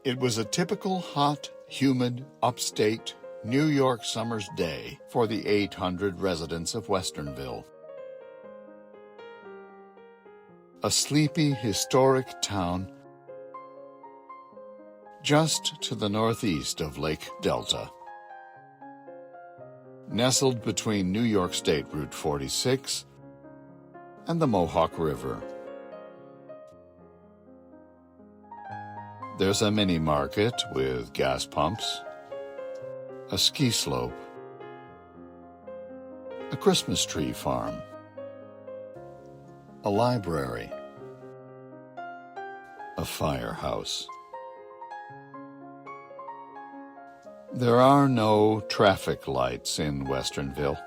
It was a typical hot, humid, upstate New York summer's day for the 800 residents of Westernville. A sleepy, historic town just to the northeast of Lake Delta. Nestled between New York State Route 46 and the Mohawk River. There's a mini market with gas pumps, a ski slope, a Christmas tree farm, a library, a firehouse. There are no traffic lights in Westernville.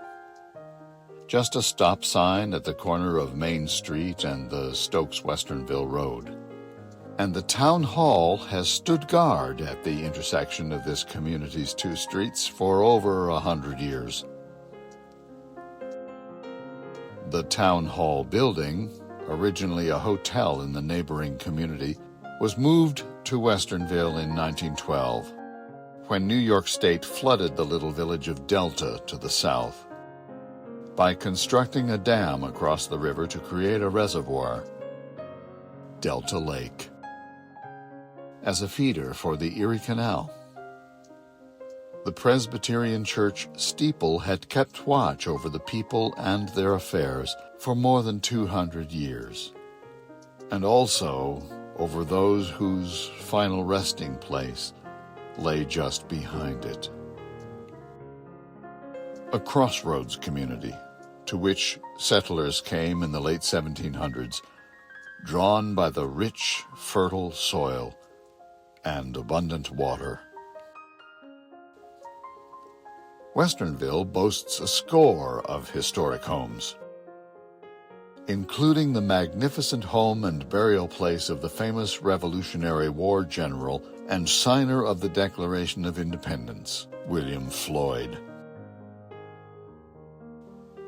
Just a stop sign at the corner of Main Street and the Stokes-Westernville Road. And the town hall has stood guard at the intersection of this community's two streets for over 100 years. The town hall building, originally a hotel in the neighboring community, was moved to Westernville in 1912, when New York State flooded the little village of Delta to the south by constructing a dam across the river to create a reservoir, Delta Lake, as a feeder for the Erie Canal. The Presbyterian church steeple had kept watch over the people and their affairs for more than 200 years, and also over those whose final resting place lay just behind it. A crossroads community to which settlers came in the late 1700s, drawn by the rich, fertile soil and abundant water. Westernville boasts a score of historic homes, including the magnificent home and burial place of the famous Revolutionary War general and signer of the Declaration of Independence, William Floyd.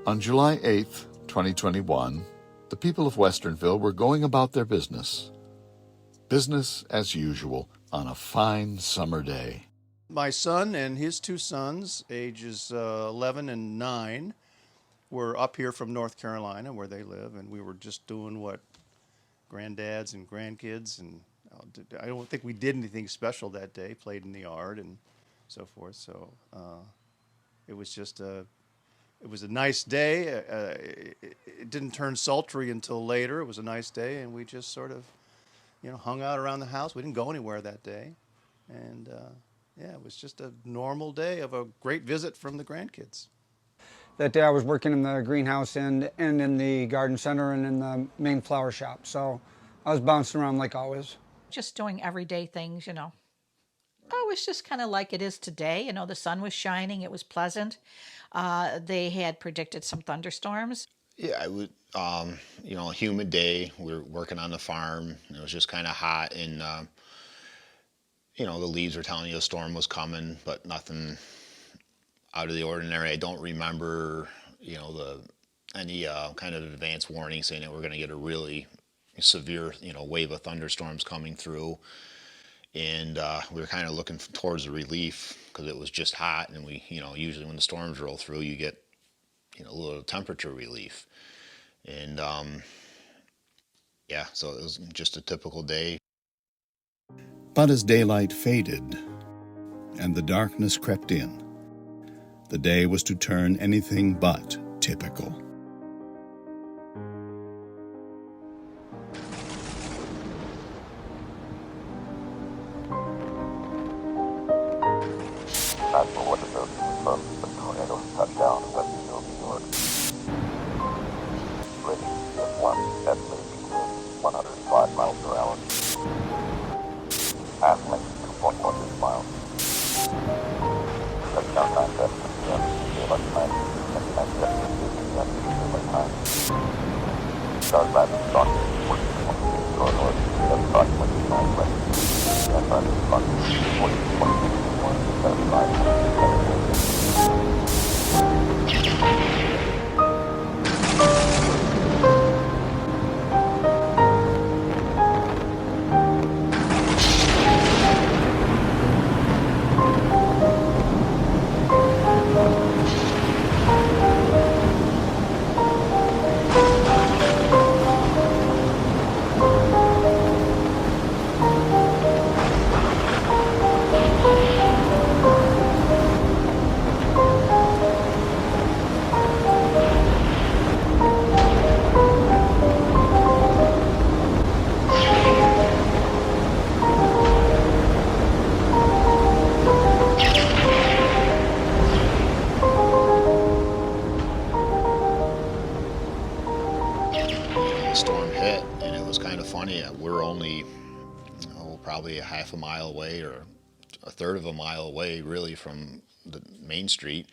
On July 8, 2021, the people of Westernville were going about their business. Business as usual on a fine summer day. My son and his two sons, ages 11 and 9, were up here from North Carolina, where they live, and we were just doing what granddads and grandkids, and I don't think we did anything special that day, played in the yard and so forth. So it was just it was a nice day. It didn't turn sultry until later. It was a nice day, and we just sort of, hung out around the house. We didn't go anywhere that day, and yeah, it was just a normal day of a great visit from the grandkids. That day I was working in the greenhouse and in the garden center and in the main flower shop, so I was bouncing around like always. Just doing everyday things, Oh, it was just kind of like it is today. The sun was shining. It was pleasant. They had predicted some thunderstorms. Yeah, I would, a humid day. We were working on the farm. It was just kind of hot, and, the leaves were telling you a storm was coming, but nothing out of the ordinary. I don't remember, any kind of advance warning saying that we're going to get a really severe, wave of thunderstorms coming through. And we were kind of looking towards the relief because it was just hot, and we, usually when the storms roll through, you get, a little temperature relief. And yeah, so it was just a typical day. But as daylight faded and the darkness crept in, the day was to turn anything but typical. The tornado touched down in Westernville, New York. Rating F1, estimated 105 miles per hour. Aspect 2.16 miles. Touchdown time 7 p.m. Daylight time. 29 daylight time. Start rapid stock 14.6 door north. Start 29 west. Start stock 14.6 75. the storm hit, and it was kind of funny. We're only probably a half a mile away or a third of a mile away really from the main street,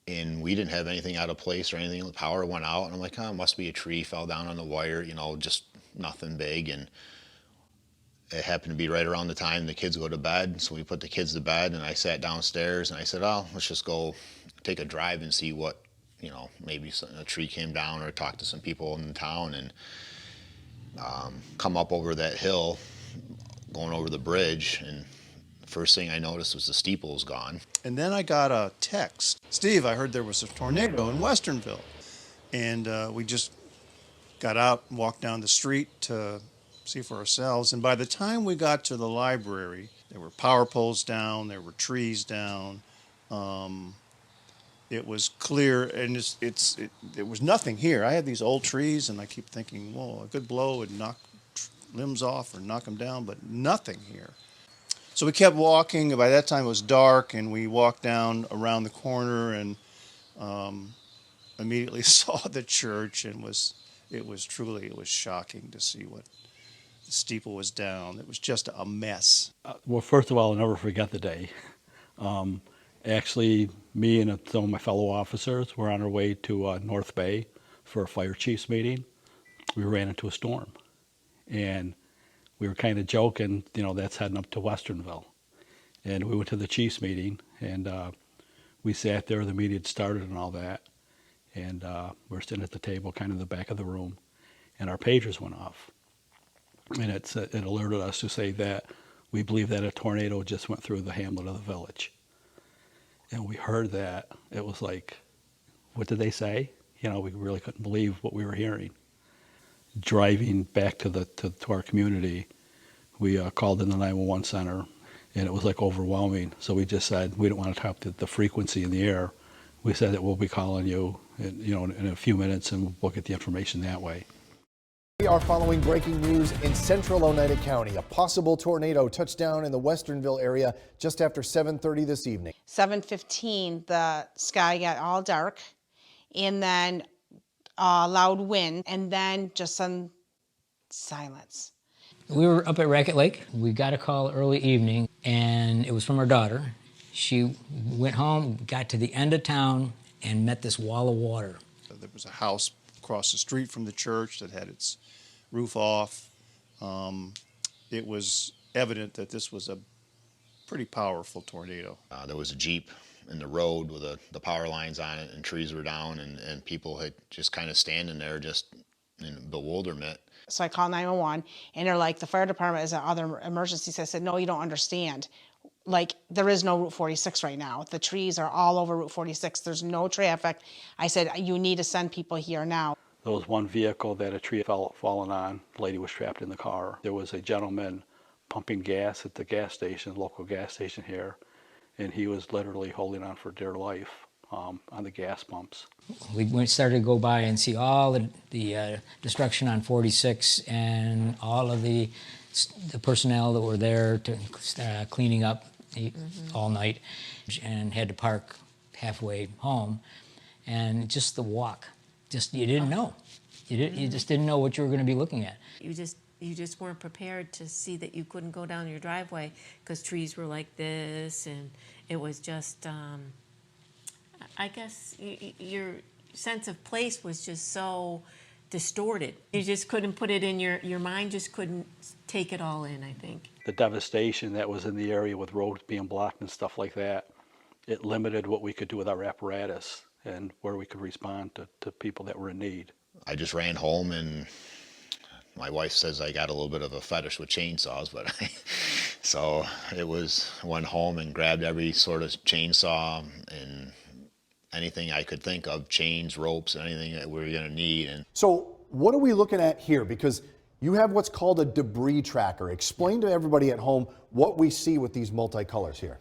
and we didn't have anything out of place or anything. The power went out, and I'm like, oh, it must be a tree fell down on the wire, you know, just nothing big. And it happened to be right around the time the kids go to bed, so we put the kids to bed, and I sat downstairs and I said, oh, let's just go take a drive and see what, you know, maybe a tree came down, or talk to some people in town. And come up over that hill, going over the bridge, and the first thing I noticed was the steeple was gone. And then I got a text. Steve, I heard there was a tornado in Westernville. And we just got out and walked down the street to see for ourselves. And by the time we got to the library, there were power poles down, there were trees down. It was clear, and there was nothing here. I had these old trees, and I keep thinking, whoa, a good blow would knock limbs off or knock them down, but nothing here. So we kept walking. By that time it was dark, and we walked down around the corner and immediately saw the church, and it was truly shocking to see what the steeple was down. It was just a mess. Well, first of all, I'll never forget the day. Actually, me and some of my fellow officers were on our way to North Bay for a fire chiefs meeting. We ran into a storm, and we were kind of joking, you know, that's heading up to Westernville. And we went to the chiefs meeting, and we sat there, the meeting had started and all that, and we were sitting at the table kind of in the back of the room, and our pagers went off. And it alerted us to say that we believe that a tornado just went through the hamlet of the village. And we heard that, it was like, what did they say? You know, we really couldn't believe what we were hearing. Driving back to our community, we called in the 911 center, and it was like overwhelming. So we just said, we don't want to top the frequency in the air. We said that we'll be calling you, in a few minutes, and we'll get the information that way. We are following breaking news in central Oneida County. A possible tornado touched down in the Westernville area just after 7:30 this evening. 7:15, the sky got all dark, and then loud wind, and then just some silence. We were up at Racket Lake. We got a call early evening, and it was from our daughter. She went home, got to the end of town, and met this wall of water. There was a house across the street from the church that had its roof off. It was evident that this was a pretty powerful tornado. There was a Jeep in the road with the power lines on it, and trees were down, and people had just kind of standing there just in bewilderment. So I called 911, and they're like, the fire department is at other emergencies. I said, no, you don't understand. Like, there is no Route 46 right now. The trees are all over Route 46. There's no traffic. I said, you need to send people here now. There was one vehicle that a tree fallen on. The lady was trapped in the car. There was a gentleman pumping gas at the gas station, local gas station here, and he was literally holding on for dear life on the gas pumps. We started to go by and see all the destruction on 46 and all of the personnel that were there to cleaning up all night, and had to park halfway home. And just the walk, you didn't know. You just didn't know what you were going to be looking at. You just weren't prepared to see that you couldn't go down your driveway because trees were like this, and it was just, I guess your sense of place was just so distorted. You just couldn't put it in your mind, just couldn't take it all in, I think. The devastation that was in the area with roads being blocked and stuff like that, it limited what we could do with our apparatus and where we could respond to people that were in need. I just ran home, and my wife says I got a little bit of a fetish with chainsaws, but so went home and grabbed every sort of chainsaw and anything I could think of, chains, ropes, anything that we were going to need. And so what are we looking at here? Because you have what's called a debris tracker. Explain to everybody at home what we see with these multicolors here.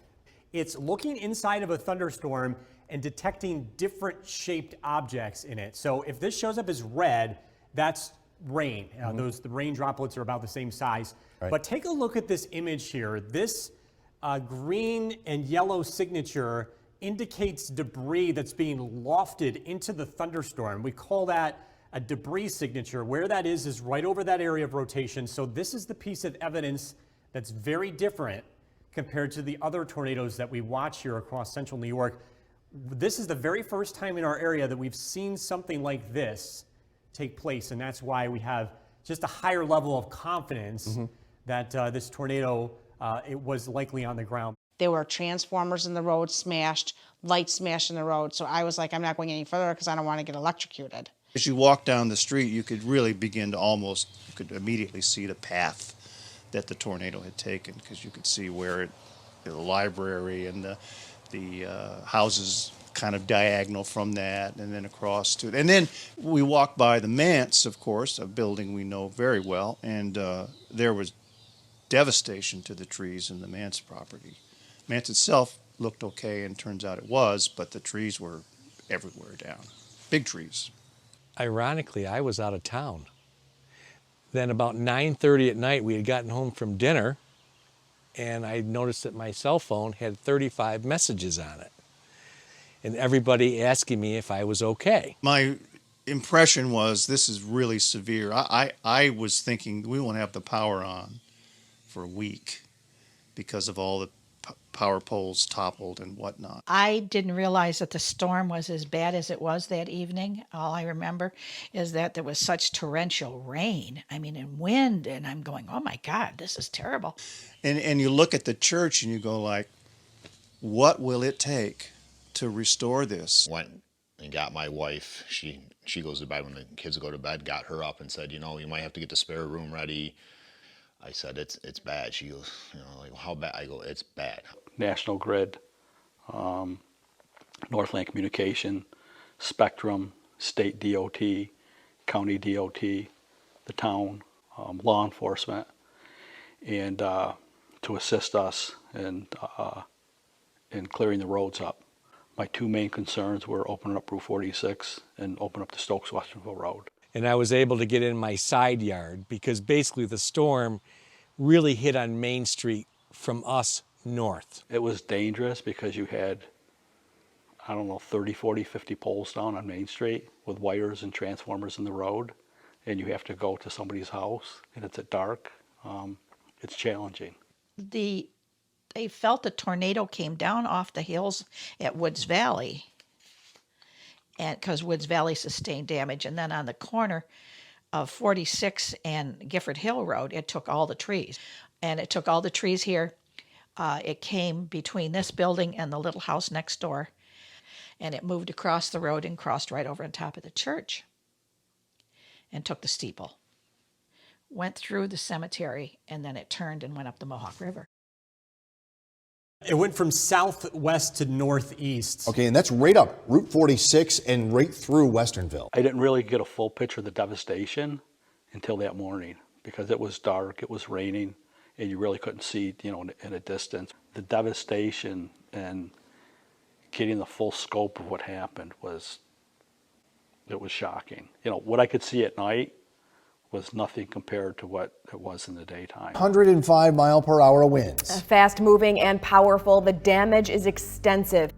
It's looking inside of a thunderstorm and detecting different shaped objects in it. So if this shows up as red, that's rain. The rain droplets are about the same size. Right. But take a look at this image here. This green and yellow signature indicates debris that's being lofted into the thunderstorm. We call that a debris signature. Where that is right over that area of rotation. So this is the piece of evidence that's very different compared to the other tornadoes that we watch here across central New York. This is the very first time in our area that we've seen something like this take place, and that's why we have just a higher level of confidence that this tornado, it was likely on the ground. There were transformers in the road smashed, lights smashed in the road, so I was like, I'm not going any further because I don't want to get electrocuted. As you walk down the street, you could really begin to you could immediately see the path that the tornado had taken, because you could see where the library and the houses kind of diagonal from that, and then across to it. And then we walked by the manse, of course, a building we know very well, and there was devastation to the trees in the manse property. Manse itself looked okay, and turns out it was, but the trees were everywhere down. Big trees. Ironically, I was out of town. Then about 9:30 at night, we had gotten home from dinner, and I noticed that my cell phone had 35 messages on it, and everybody asking me if I was okay. My impression was, this is really severe. I was thinking we won't have the power on for a week because of all the power poles toppled and whatnot. I didn't realize that the storm was as bad as it was that evening. All I remember is that there was such torrential rain, and wind, and I'm going, oh my God, this is terrible. And you look at the church and you go like, what will it take to restore this? Went and got my wife. She goes to bed when the kids go to bed, got her up and said, you might have to get the spare room ready. I said, it's bad. She goes, like, how bad? I go, it's bad. National Grid, Northland Communication, Spectrum, State DOT, County DOT, the town, law enforcement, and to assist us in clearing the roads up. My two main concerns were opening up Route 46 and opening up the Stokes-Westernville Road. And I was able to get in my side yard because basically the storm really hit on Main Street from us north. It was dangerous because you had, 30, 40, 50 poles down on Main Street with wires and transformers in the road, and you have to go to somebody's house, and it's at dark. It's challenging. They felt the tornado came down off the hills at Woods Valley, and because Woods Valley sustained damage, and then on the corner of 46 and Gifford Hill Road, it took all the trees. And it took all the trees here. It came between this building and the little house next door, and it moved across the road and crossed right over on top of the church and took the steeple. Went through the cemetery, and then it turned and went up the Mohawk River. It went from southwest to northeast. Okay, and that's right up Route 46 and right through Westernville. I didn't really get a full picture of the devastation until that morning because it was dark, it was raining, and you really couldn't see, in a distance. The devastation and getting the full scope of what happened was shocking. What I could see at night was nothing compared to what it was in the daytime. 105-mile-per-hour winds. Fast-moving and powerful, the damage is extensive.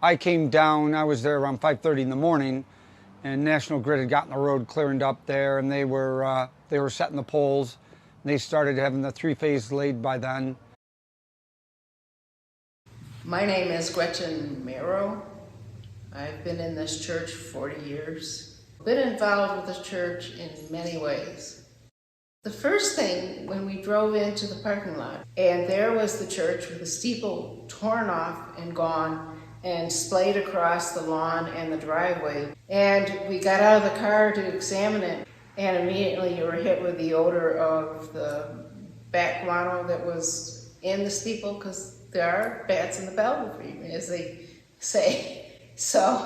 I came down, I was there around 5:30 in the morning, and National Grid had gotten the road cleared up there, and they were setting the poles. They started having the three-phase laid by then. My name is Gretchen Marrow. I've been in this church 40 years. Been involved with the church in many ways. The first thing, when we drove into the parking lot, and there was the church with the steeple torn off and gone and splayed across the lawn and the driveway. And we got out of the car to examine it, and immediately you were hit with the odor of the bat guano that was in the steeple, because there are bats in the belfry, as they say. So,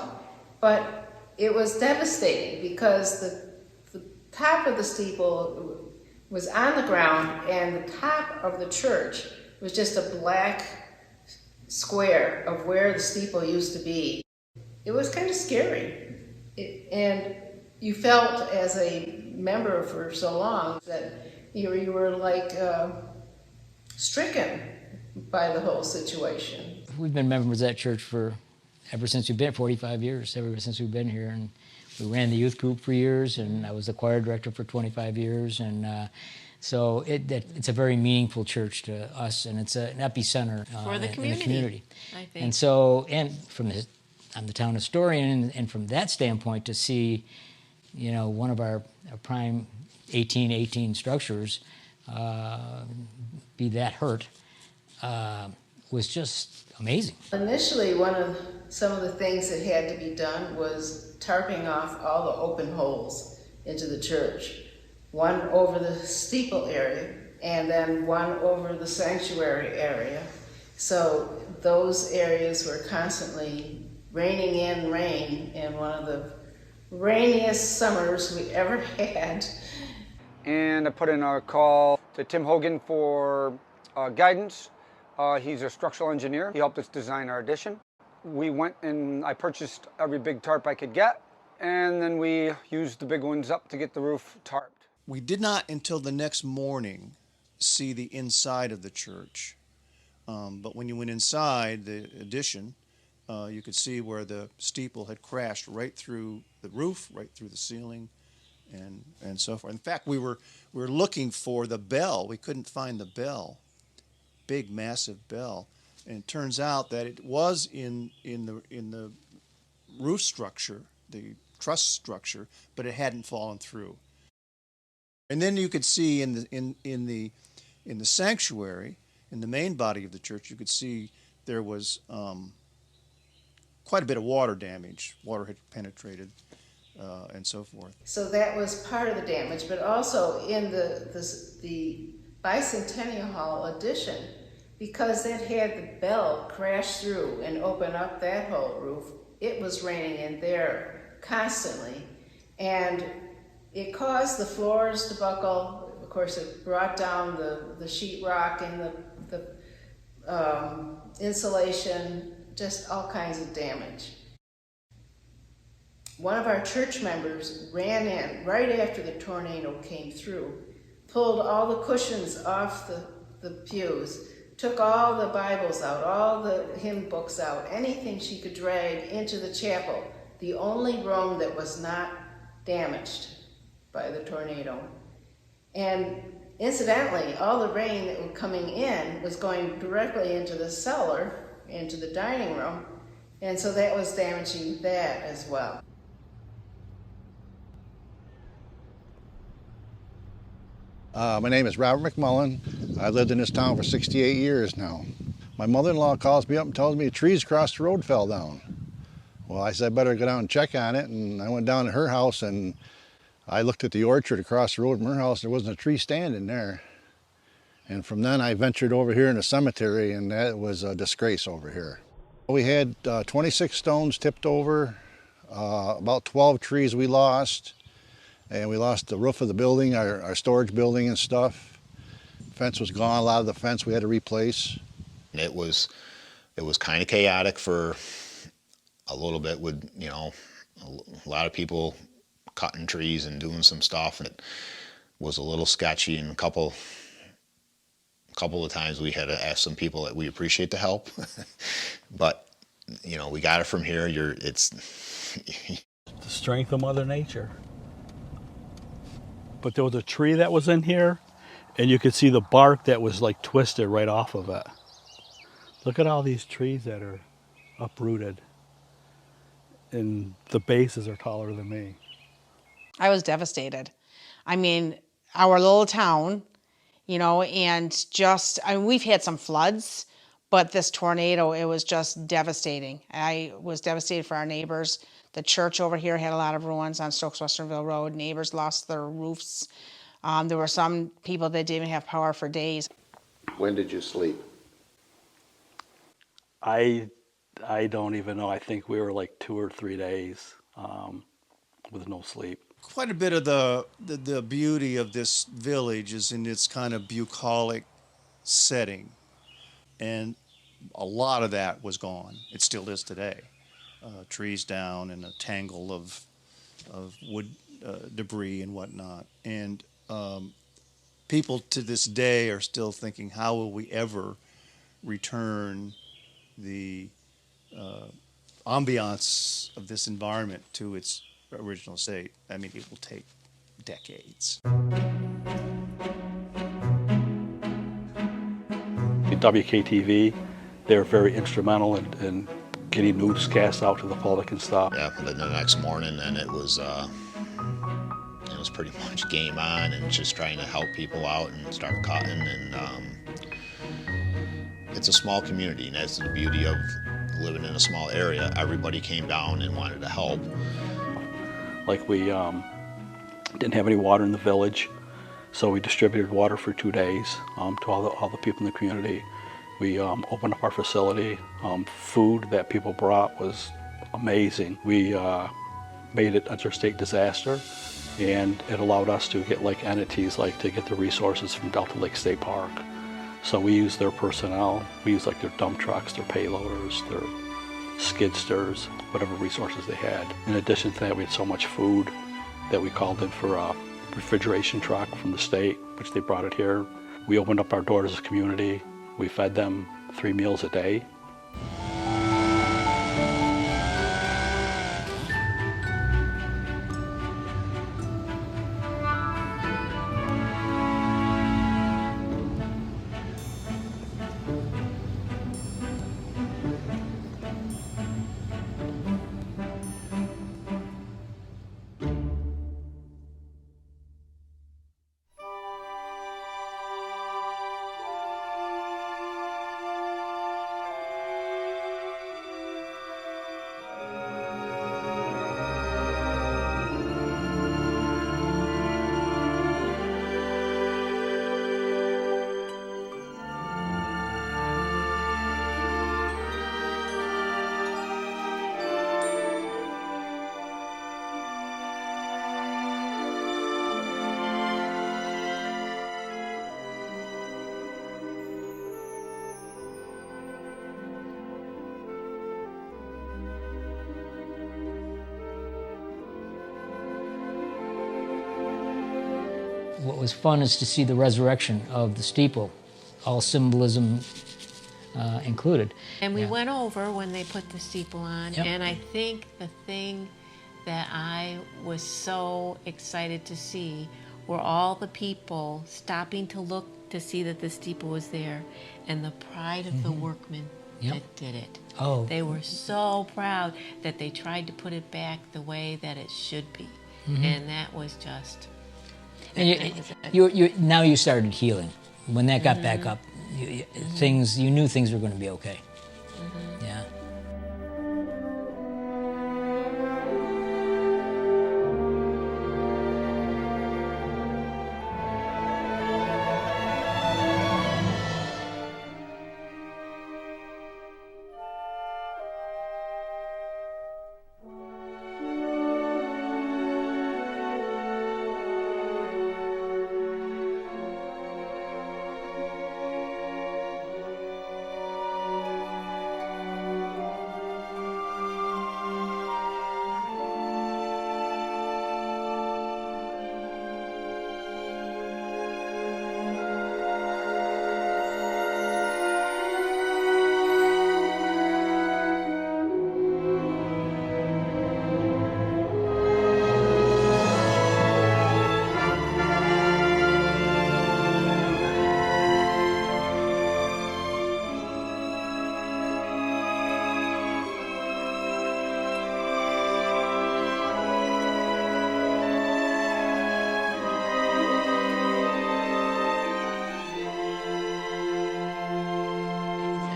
but it was devastating because the top of the steeple was on the ground, and the top of the church was just a black square of where the steeple used to be. It was kind of scary. And you felt as a member for so long that you were like stricken by the whole situation. We've been members of that church for ever since we've been 45 years, ever since we've been here. And we ran the youth group for years, and I was the choir director for 25 years. And so it's a very meaningful church to us, and it's an epicenter for the community, in the community. I think. And so, I'm the town historian, and from that standpoint, to see, one of our prime 1818 structures be that hurt was just amazing. Initially, some of the things that had to be done was tarping off all the open holes into the church. One over the steeple area, and then one over the sanctuary area. So those areas were constantly raining in rain, in one of the rainiest summers we ever had. And I put in a call to Tim Hogan for guidance. He's a structural engineer. He helped us design our addition. We went and I purchased every big tarp I could get, and then we used the big ones up to get the roof tarped. We did not until the next morning see the inside of the church. But when you went inside the addition, you could see where the steeple had crashed right through the roof, right through the ceiling, and so forth. In fact, we were looking for the bell. We couldn't find the bell, big, massive bell. And it turns out that it was in the roof structure, the truss structure, but it hadn't fallen through. And then you could see in the sanctuary, in the main body of the church, you could see there was quite a bit of water damage. Water had penetrated, and so forth. So that was part of the damage, but also in the Bicentennial Hall addition, because it had the bell crash through and open up that whole roof, it was raining in there constantly, and it caused the floors to buckle. Of course, it brought down the sheetrock and the insulation, just all kinds of damage. One of our church members ran in right after the tornado came through, pulled all the cushions off the pews, took all the Bibles out, all the hymn books out, anything she could drag into the chapel, the only room that was not damaged by the tornado. And incidentally, all the rain that was coming in was going directly into the cellar, into the dining room, and so that was damaging that as well. My name is Robert McMullen. I've lived in this town for 68 years now. My mother-in-law calls me up and tells me trees across the road fell down. Well, I said I better go down and check on it, and I went down to her house and I looked at the orchard across the road from her house. There wasn't a tree standing there. And from then I ventured over here in the cemetery, and that was a disgrace over here. We had 26 stones tipped over, about 12 trees we lost, and we lost the roof of the building, our storage building and stuff. Fence was gone, a lot of the fence we had to replace. It was kind of chaotic for a little bit with, a lot of people cutting trees and doing some stuff, and it was a little sketchy, and a couple of times we had to ask some people that we appreciate the help. But you know, we got it from here. It's The strength of Mother Nature. But there was a tree that was in here, and you could see the bark that was like twisted right off of it. Look at all these trees that are uprooted, and the bases are taller than me. I was devastated. I mean, our little town, you know, and just, I mean, we've had some floods, but this tornado, it was just devastating. I was devastated for our neighbors. The church over here had a lot of ruins on Stokes Westernville Road. Neighbors lost their roofs. There were some people that didn't have power for days. When did you sleep? I don't even know. I think we were like 2 or 3 days with no sleep. Quite a bit of the beauty of this village is in its kind of bucolic setting, and a lot of that was gone. It still is today. Trees down and a tangle of wood debris and whatnot. And people to this day are still thinking, how will we ever return the ambiance of this environment to its original state? I mean, it will take decades. WKTV, they're very instrumental in getting newscasts out to the public and stuff. Yeah, and then the next morning, then it was pretty much game on and just trying to help people out and start cutting. And it's a small community, and that's the beauty of living in a small area. Everybody came down and wanted to help. Like we didn't have any water in the village, so we distributed water for 2 days to all the people in the community. We opened up our facility. Food that people brought was amazing. We made it interstate disaster, and it allowed us to get like entities like to get the resources from Delta Lake State Park. So we used their personnel. We used like their dump trucks, their payloaders, their skidsters, whatever resources they had. In addition to that, we had so much food that we called in for a refrigeration truck from the state, which they brought it here. We opened up our doors as a community. We fed them 3 meals a day. What was fun is to see the resurrection of the steeple, all symbolism included. And we went over when they put the steeple on, and I think the thing that I was so excited to see were all the people stopping to look to see that the steeple was there, and the pride of the workmen that did it. Oh. They were so proud that they tried to put it back the way that it should be. And that was just... And now you started healing. When that got back up, you knew things were going to be okay. Yeah.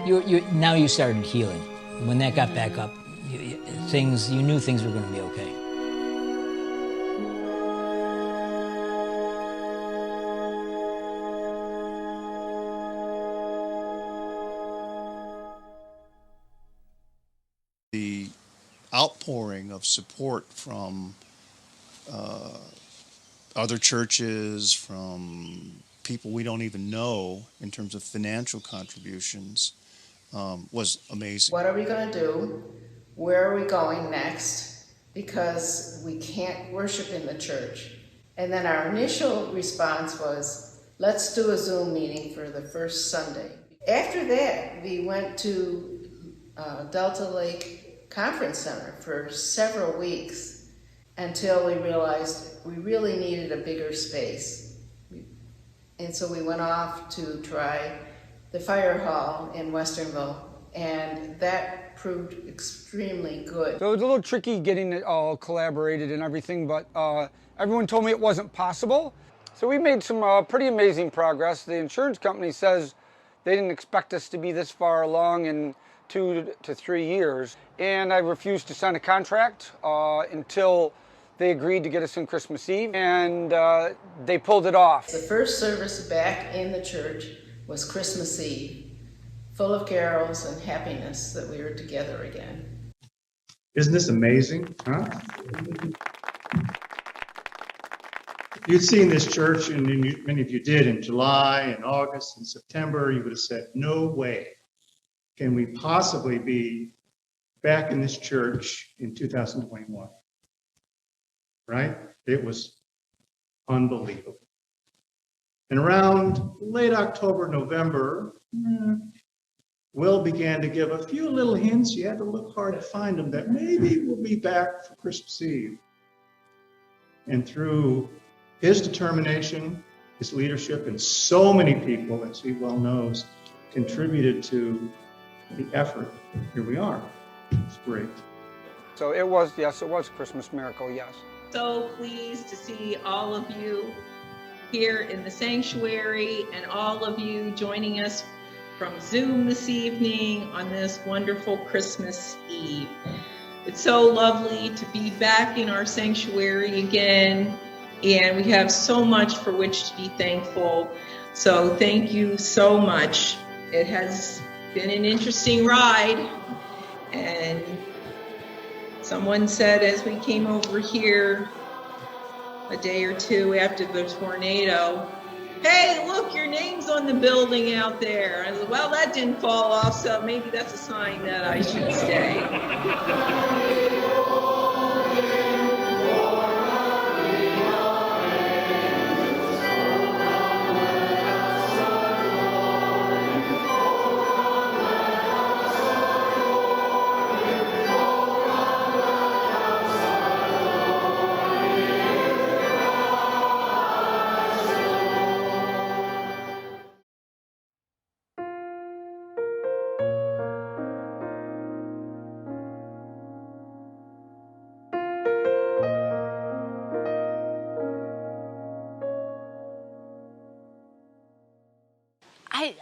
Now you started healing. When that got back up, you knew things were going to be okay. The outpouring of support from other churches, from people we don't even know in terms of financial contributions, was amazing. What are we going to do? Where are we going next? Because we can't worship in the church. And then our initial response was, let's do a Zoom meeting for the first Sunday. After that, we went to Delta Lake Conference Center for several weeks until we realized we really needed a bigger space. And so we went off to try the fire hall in Westernville, and that proved extremely good. So it was a little tricky getting it all collaborated and everything, but everyone told me it wasn't possible. So we made some pretty amazing progress. The insurance company says they didn't expect us to be this far along in 2 to 3 years. And I refused to sign a contract until they agreed to get us in Christmas Eve, and they pulled it off. The first service back in the church was Christmas Eve, full of carols and happiness that we were together again. Isn't this amazing, huh? You'd seen this church, and many of you did, in July and August and September. You would have said, no way can we possibly be back in this church in 2021, right? It was unbelievable. And around late October, November, Will began to give a few little hints. You had to look hard to find them, that maybe we'll be back for Christmas Eve. And through his determination, his leadership, and so many people, as he well knows, contributed to the effort. Here we are. It's great. So it was, yes, it was a Christmas miracle, yes. So pleased to see all of you here in the sanctuary and all of you joining us from Zoom this evening on this wonderful Christmas Eve. It's so lovely to be back in our sanctuary again, and we have so much for which to be thankful. So thank you so much. It has been an interesting ride, and someone said as we came over here a day or two after the tornado, hey, look, your name's on the building out there. I said, well, that didn't fall off, so maybe that's a sign that I should stay.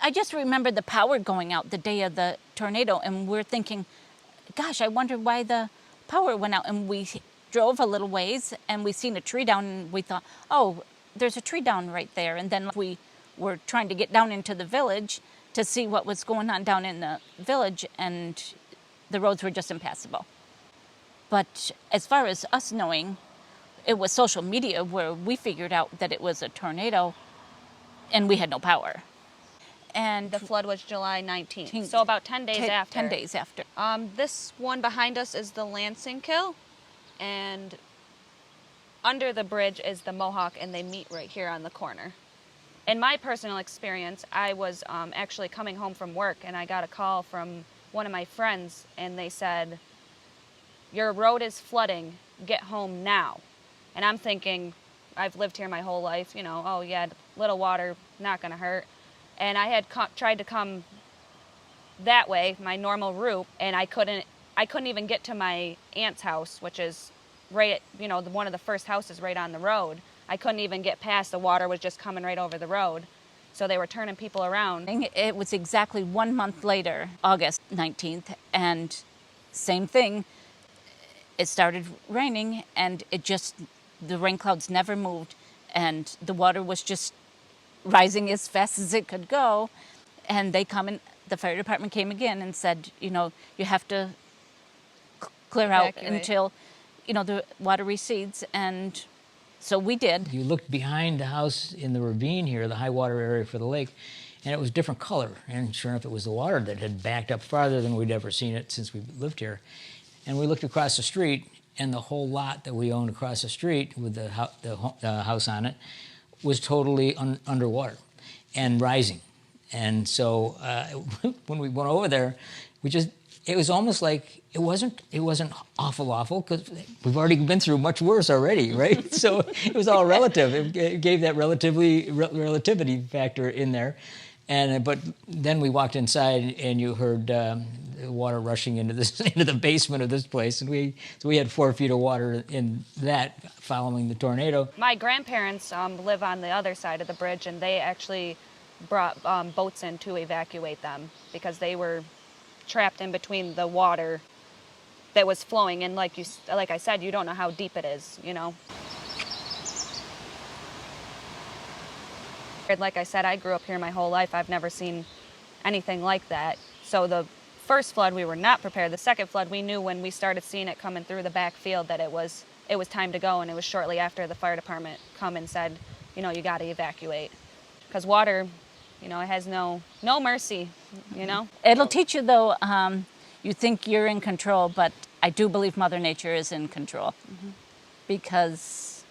I just remember the power going out the day of the tornado, and we're thinking, gosh, I wonder why the power went out. And we drove a little ways, and we seen a tree down, and we thought, oh, there's a tree down right there. And then we were trying to get down into the village to see what was going on down in the village, and the roads were just impassable. But as far as us knowing, it was social media where we figured out that it was a tornado, and we had no power. And the flood was July 19th, so about 10 days after. 10 days after. This one behind us is the Lansing Kill, and under the bridge is the Mohawk, and they meet right here on the corner. In my personal experience, I was actually coming home from work, and I got a call from one of my friends, and they said, your road is flooding, get home now. And I'm thinking, I've lived here my whole life, you know, oh yeah, little water, not gonna hurt. And I had tried to come that way, my normal route, and I couldn't even get to my aunt's house, which is right at, you know, one of the first houses right on the road. I couldn't even get past, the water was just coming right over the road. So they were turning people around. It was exactly 1 month later, August 19th, and same thing. It started raining, and the rain clouds never moved, and the water was just rising as fast as it could go. And the fire department came again and said, you have to clear out until, the water recedes. And so we did. You looked behind the house in the ravine here, the high water area for the lake, and it was a different color. And sure enough, it was the water that had backed up farther than we'd ever seen it since we lived here. And we looked across the street, and the whole lot that we owned across the street with the house on it was totally underwater and rising. And so when we went over there, it was almost like it wasn't awful because we've already been through much worse already, right? So it was all relative. It gave that relativity factor in there. But then we walked inside and you heard water rushing into the basement of this place, and we had 4 feet of water in that following the tornado. My grandparents live on the other side of the bridge, and they actually brought boats in to evacuate them because they were trapped in between the water that was flowing. And like I said, you don't know how deep it is, Like I said, I grew up here my whole life. I've never seen anything like that. So the first flood, we were not prepared. The second flood, we knew when we started seeing it coming through the back field that it was time to go, and it was shortly after the fire department come and said, you got to evacuate. Because water, it has no mercy, It'll teach you, though, you think you're in control, but I do believe Mother Nature is in control. Because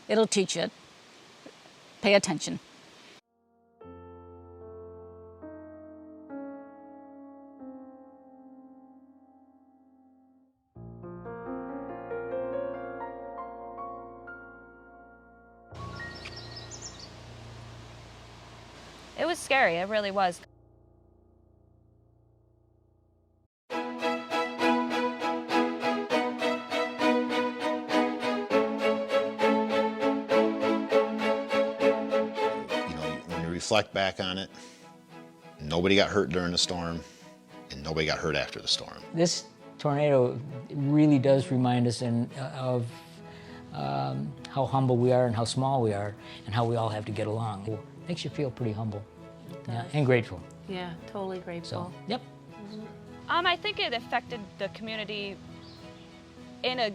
it'll teach you. Pay attention. It was scary, it really was. When you reflect back on it, nobody got hurt during the storm, and nobody got hurt after the storm. This tornado really does remind us of how humble we are and how small we are and how we all have to get along. It makes you feel pretty humble and grateful. Yeah, totally grateful. So, yep. I think it affected the community in a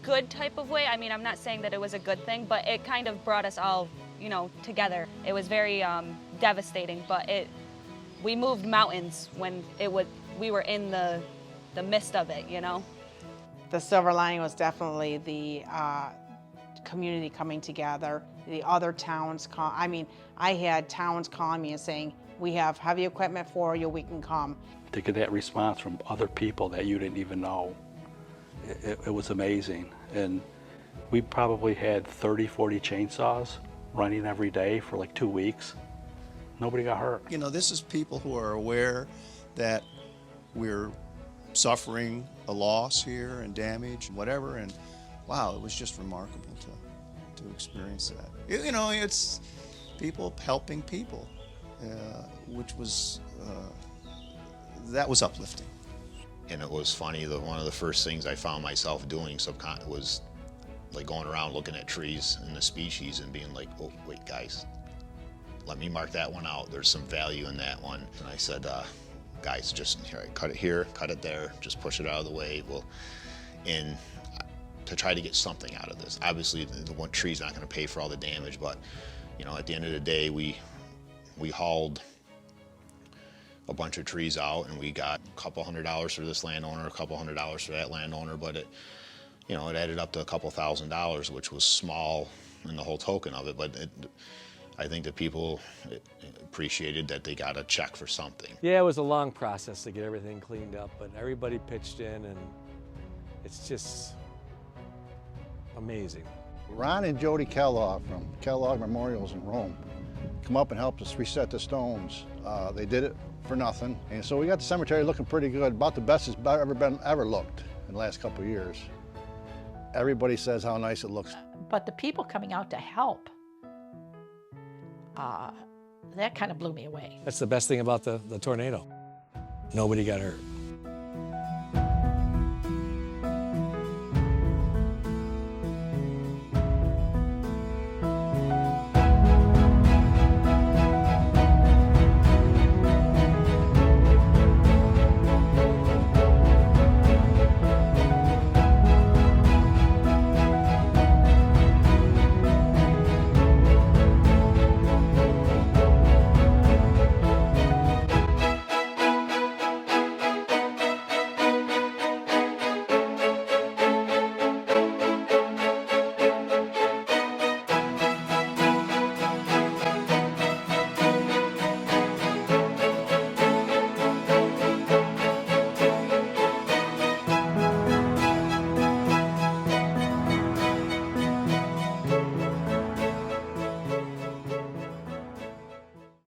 good type of way. I mean, I'm not saying that it was a good thing, but it kind of brought us all, together. It was very devastating, but we moved mountains when we were in the midst of it, The silver lining was definitely the community coming together, the other towns. I had towns calling me and saying, we have heavy equipment for you, we can come. To get that response from other people that you didn't even know, it was amazing. And we probably had 30, 40 chainsaws running every day for like 2 weeks. Nobody got hurt. This is people who are aware that we're suffering a loss here and damage and whatever, and wow, it was just remarkable to experience that. It's people helping people, which was that was uplifting. And it was funny, one of the first things I found myself doing was like going around looking at trees and the species and being like, oh, wait, guys, let me mark that one out. There's some value in that one. And I said, guys, just here, cut it here, cut it there, just push it out of the way. And to try to get something out of this. Obviously, the one tree's not going to pay for all the damage, but at the end of the day, we hauled a bunch of trees out, and we got a couple $100 for this landowner, a couple $100 for that landowner, but it added up to a couple $1,000s, which was small in the whole token of it, but I think that people appreciated that they got a check for something. Yeah, it was a long process to get everything cleaned up, but everybody pitched in, and it's just amazing. Ron and Jody Kellogg from Kellogg Memorials in Rome come up and helped us reset the stones. They did it for nothing, and so we got the cemetery looking pretty good, about the best it's ever looked in the last couple of years. Everybody says how nice it looks. But the people coming out to help, That kind of blew me away. That's the best thing about the tornado. Nobody got hurt.